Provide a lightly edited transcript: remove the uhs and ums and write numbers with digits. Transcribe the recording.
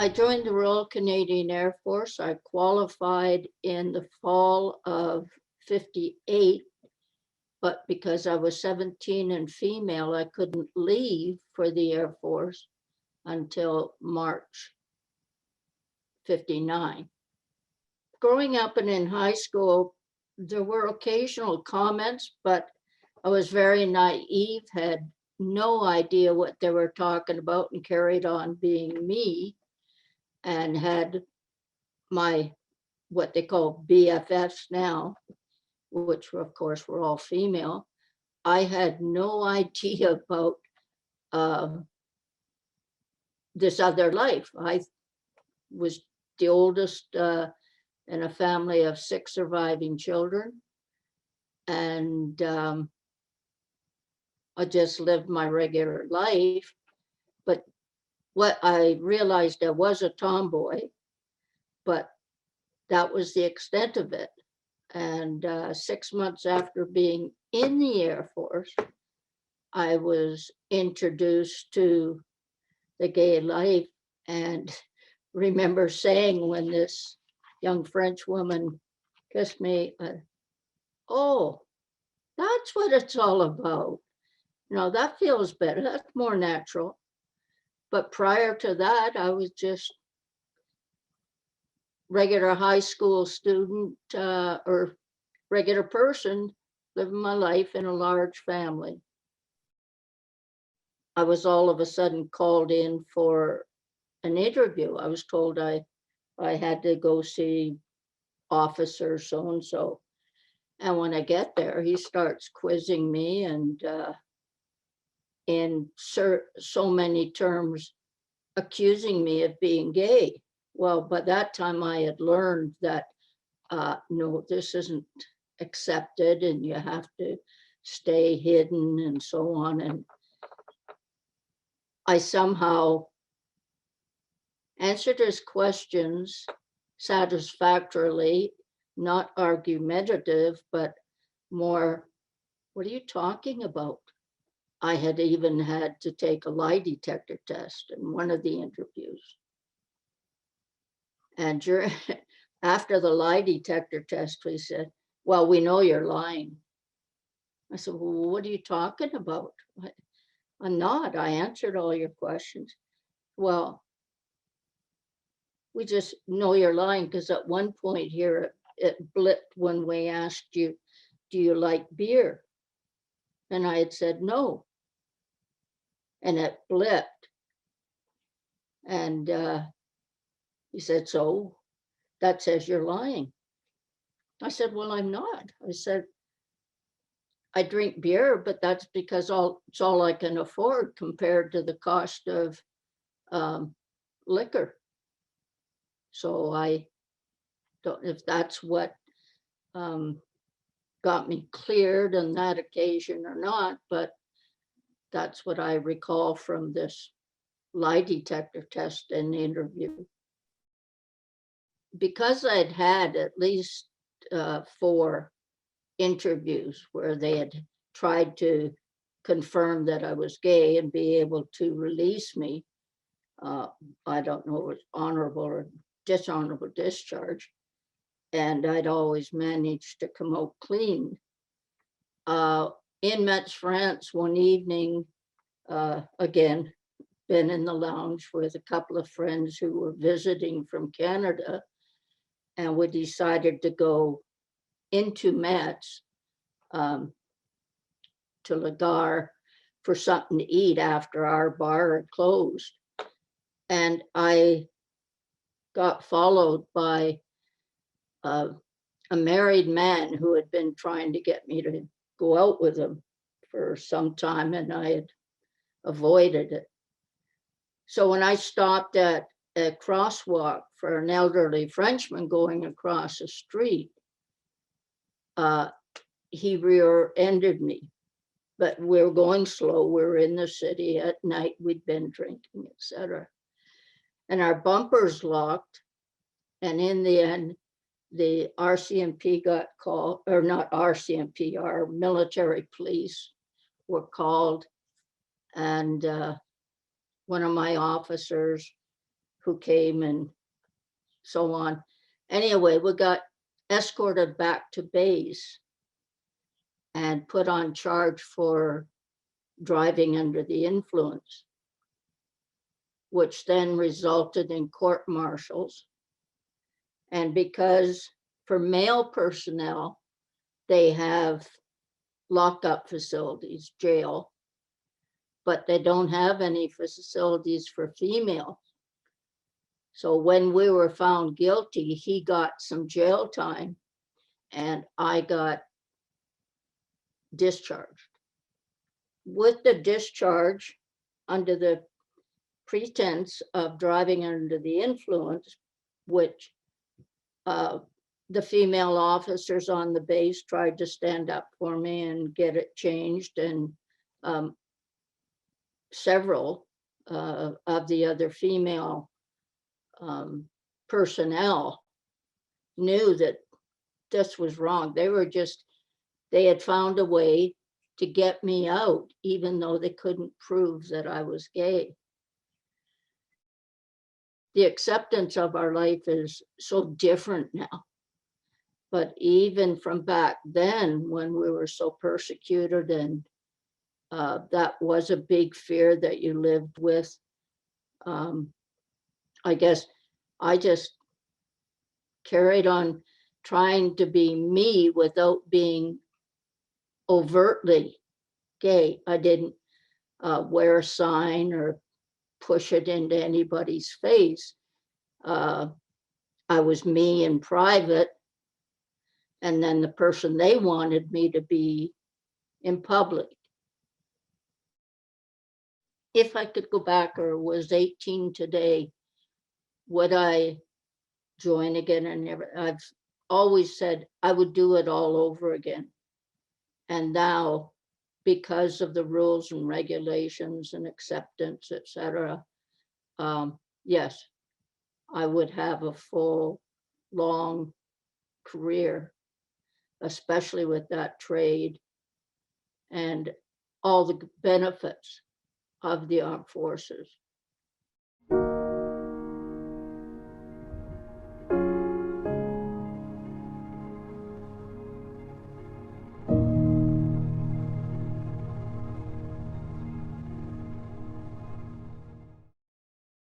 I joined the Royal Canadian Air Force. I qualified in the fall of 58, but because I was 17 and female, I couldn't leave for the Air Force until March 59. Growing up and in high school, there were occasional comments, but I was very naive, had no idea what they were talking about, and carried on being me, and had my, what they call BFFs now, which of course were all female. I had no idea about this other life. I was the oldest in a family of 6 surviving children. And I just lived my regular life. But what I realized, I was a tomboy, but that was the extent of it. And 6 months after being in the Air Force, I was introduced to the gay life, and remember saying when this young French woman kissed me, oh, that's what it's all about. You know, that feels better. That's more natural. But prior to that, I was just regular high school student or regular person living my life in a large family. I was all of a sudden called in for an interview. I was told I had to go see officer so-and-so. And when I get there, he starts quizzing me, and in so many terms, accusing me of being gay. Well, by that time I had learned that, no, this isn't accepted, and you have to stay hidden and so on. And I somehow answered his questions satisfactorily, not argumentative, but more, what are you talking about? I had even had to take a lie detector test in one of the interviews. And after the lie detector test, we said, well, we know you're lying. I said, well, what are you talking about? I'm not. I answered all your questions. Well, we just know you're lying because at one point here, it blipped when we asked you, do you like beer? And I had said no. And it blipped. And he said, so that says you're lying. I said, well, I'm not. I said, I drink beer, but that's because it's all I can afford compared to the cost of liquor. So I don't know if that's what got me cleared on that occasion or not, but that's what I recall from this lie detector test and interview. Because I'd had at least 4 interviews where they had tried to confirm that I was gay and be able to release me. I don't know, it was honorable or dishonorable discharge. And I'd always managed to come out clean. In Metz, France, one evening, again, been in the lounge with a couple of friends who were visiting from Canada, and we decided to go into Metz to La Gare for something to eat after our bar had closed. And I got followed by a married man who had been trying to get me to go out with him for some time, and I had avoided it. So when I stopped at a crosswalk for an elderly Frenchman going across the street, he rear-ended me. But we were going slow. We were in the city at night. We'd been drinking, etc. And our bumpers locked. And in the end, the RCMP got called, or not RCMP, our military police were called. And one of my officers, who came and so on. Anyway, we got escorted back to base and put on charge for driving under the influence, which then resulted in court-martials. And because for male personnel, they have lockup facilities, jail, but they don't have any facilities for female. So when we were found guilty, he got some jail time and I got discharged. With the discharge, under the pretense of driving under the influence, which the female officers on the base tried to stand up for me and get it changed, and several of the other female personnel knew that this was wrong. They had found a way to get me out, even though they couldn't prove that I was gay. The acceptance of our life is so different now. But even from back then, when we were so persecuted, and that was a big fear that you lived with, I guess I just carried on trying to be me without being overtly gay. I didn't wear a sign or push it into anybody's face. I was me in private, and then the person they wanted me to be in public. If I could go back, or was 18 today, would I join again? And never. I've always said I would do it all over again. And now, because of the rules and regulations and acceptance, etc., yes, I would have a full, long career, especially with that trade and all the benefits of the armed forces.